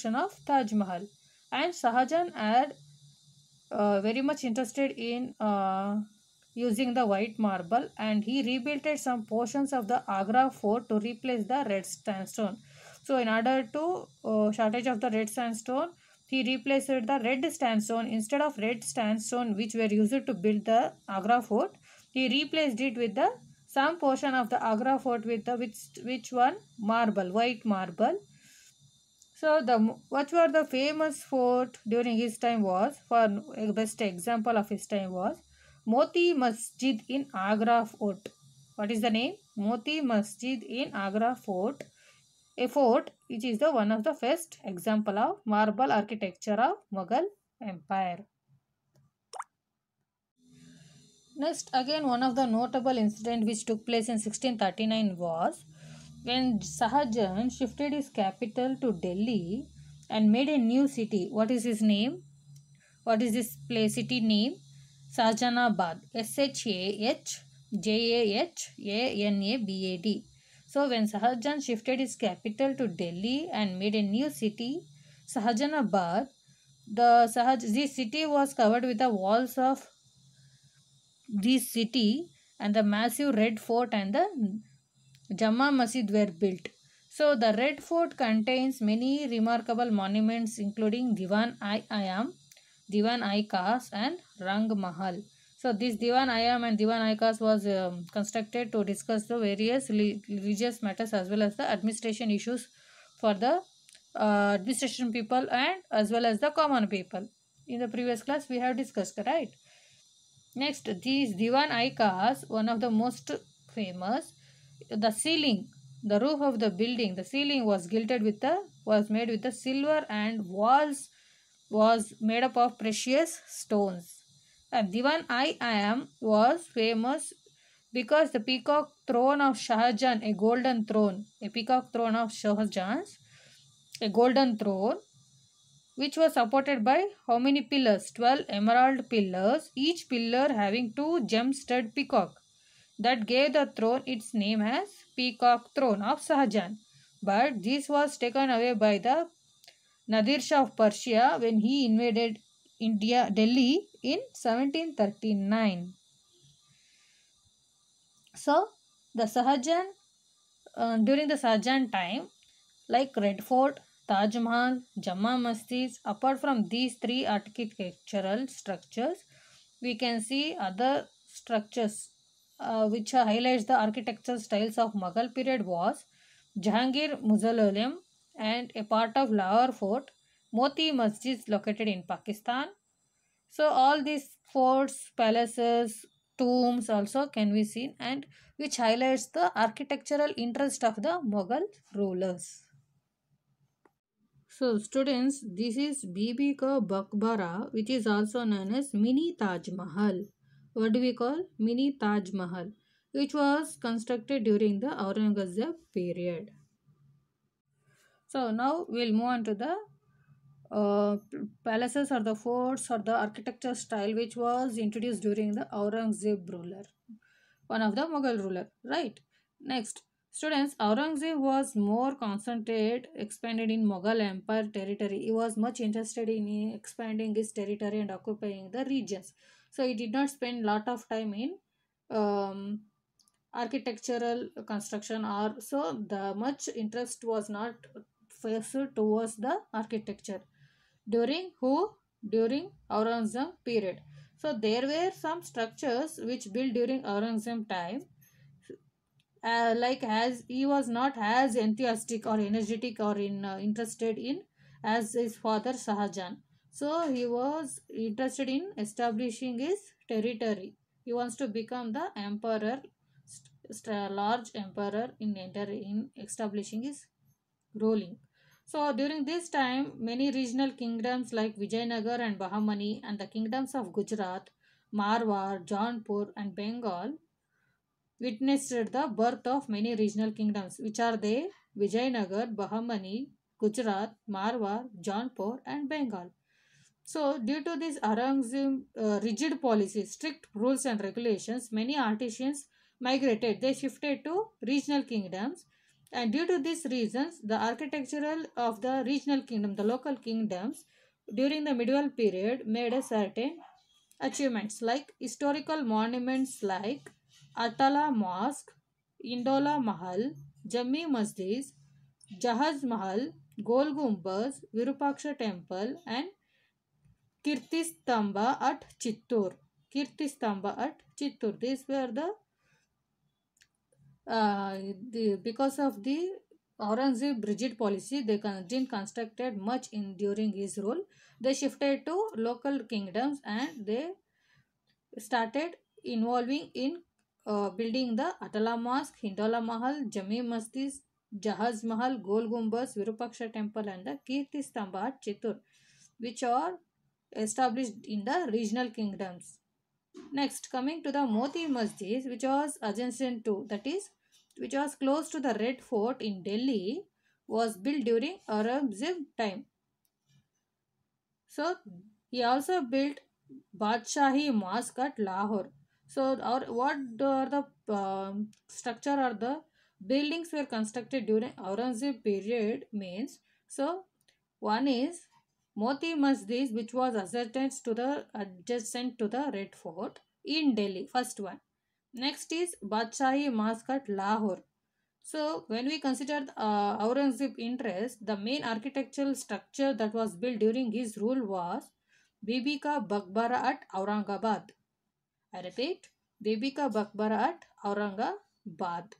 of Taj Mahal. And Shahjahan had very much interested in using the white marble, and he rebuilt some portions of the Agra fort to replace the red sandstone. So in order to shortage of the red sandstone, he replaced the red sandstone. Instead of red sandstone which were used to build the Agra fort, he replaced it with the some portion of the Agra fort with the which one marble, white marble. So the what were the famous fort during his time was, for a best example of his time was Moti Masjid in Agra Fort. What is the name? Moti Masjid in Agra Fort. A fort which is the one of the first example of marble architecture of Mughal Empire. Next, again, one of the notable incident which took place in 1639 was when Shahjahan shifted his capital to Delhi and made a new city. What is his name? What is this place city name? Shahjahanabad. Shahjahanabad. So when Shahjahan shifted his capital to Delhi and made a new city, Shahjahanabad, this city was covered with the walls of this city, and the massive red fort and the Jama Masjid were built. So the red fort contains many remarkable monuments including Diwan-i-Ayam, Diwan-i-Khas and Rang Mahal. So this Diwan-i-Ayam and Diwan-i-Khas was constructed to discuss the various religious matters as well as the administration issues for the administration people and as well as the common people. In the previous class we have discussed, right? Next, these Diwan-i-Khas, one of the most famous, the ceiling, the roof of the building, the ceiling was was made with the silver, and walls was made up of precious stones. And Diwan-i-Ayam was famous because the peacock throne of Shahjahan, a golden throne, a peacock throne of Shahjahan's, a golden throne, which was supported by how many pillars? 12 emerald pillars, each pillar having two gem-studded peacock. That gave the throne its name as Peacock Throne of Shahjahan. But this was taken away by the Nadir Shah of Persia when he invaded Delhi in 1739. So, the Shahjahan, during the Shahjahan time, like Red Fort, Taj Mahal, Jama Masjid, apart from these three architectural structures, we can see other structures which highlights the architectural styles of Mughal period was Jahangir Mausoleum and a part of Lahore Fort, Moti Masjid located in Pakistan. So all these forts, palaces, tombs also can be seen, and which highlights the architectural interest of the Mughal rulers. So students, this is Bibi Ka Maqbara, which is also known as Mini Taj Mahal. What do we call? Mini Taj Mahal, which was constructed during the Aurangzeb period. So now we'll move on to the palaces or the forts or the architecture style which was introduced during the Aurangzeb ruler, one of the Mughal ruler, right? Next, students, Aurangzeb was more concentrated, expanded in Mughal Empire territory. He was much interested in expanding his territory and occupying the regions. So he did not spend lot of time in um, architectural construction, or so the much interest was not faced towards the architecture during Aurangzeb period. So there were some structures which built during Aurangzeb time, like as he was not as enthusiastic or energetic or interested in as his father Shahjahan. So he was interested in establishing his territory. He wants to become the emperor, large emperor in establishing his ruling. So during this time, many regional kingdoms like Vijayanagar and Bahmani and the kingdoms of Gujarat, Marwar, Jaunpur and Bengal witnessed the birth of many regional kingdoms, which are they? Vijayanagar, Bahmani, Gujarat, Marwar, Jaunpur and Bengal. So due to this Aurangzeb rigid policy, strict rules and regulations, many artisans migrated. They shifted to regional kingdoms And due to these reasons, the architectural of the regional kingdom, the local kingdoms during the medieval period made a certain achievements like historical monuments like Atala Mosque, Indola Mahal, Jammi Masjid, Jahaz Mahal, Gol Gumbaz, Virupaksha Temple, and Kirtistamba at Chittur. Kirtistamba at Chittur. These were because of the Aurangzeb rigid policy, they didn't constructed much in during his rule. They shifted to local kingdoms and they started involving in building the Atala Mosque, Hindola Mahal, Jami Masjid, Jahaz Mahal, Gol Gumbaz, Virupaksha Temple, and the Kirti Stamba at Chittur, which are established in the regional kingdoms. Next, coming to the Moti Masjid, which was adjacent to, that is, which was close to the Red Fort in Delhi, was built during Aurangzeb time. So, he also built Badshahi Mosque at Lahore. So, what are the structure or the buildings were constructed during Aurangzeb period means. So, one is Moti Masjid, which was adjacent to the Red Fort in Delhi. First one. Next is Badshahi Mosque at Lahore. So, when we consider Aurangzeb interest, the main architectural structure that was built during his rule was Bibika Bakbara at Aurangabad. I repeat, Bibika Bakbara at Aurangabad.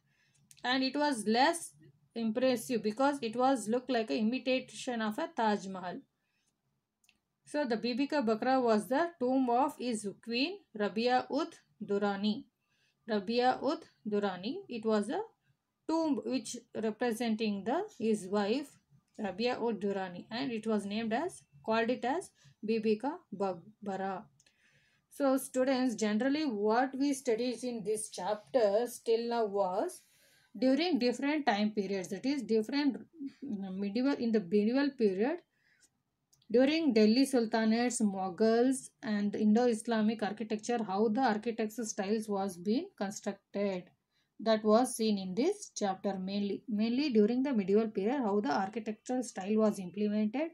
And it was less impressive because it was looked like an imitation of a Taj Mahal. So the Bibika Bakra was the tomb of his queen Rabia ud Durrani. Rabia ud Durrani. It was a tomb which representing his wife Rabia ud Durrani, and it was named as called it as Bibika Bakbara. So students, generally what we studied in this chapter till now was during different time periods, that is different medieval, in the medieval period, during Delhi Sultanates, Mughals and Indo-Islamic architecture, how the architecture styles was being constructed. That was seen in this chapter mainly during the medieval period, how the architectural style was implemented,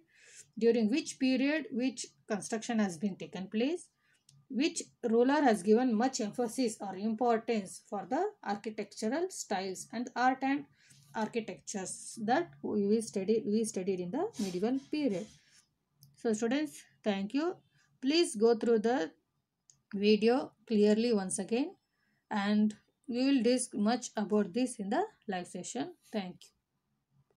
during which period which construction has been taken place, which ruler has given much emphasis or importance for the architectural styles and art and architectures that we studied in the medieval period. So students, thank you. Please go through the video clearly once again, and we will discuss much about this in the live session. Thank you.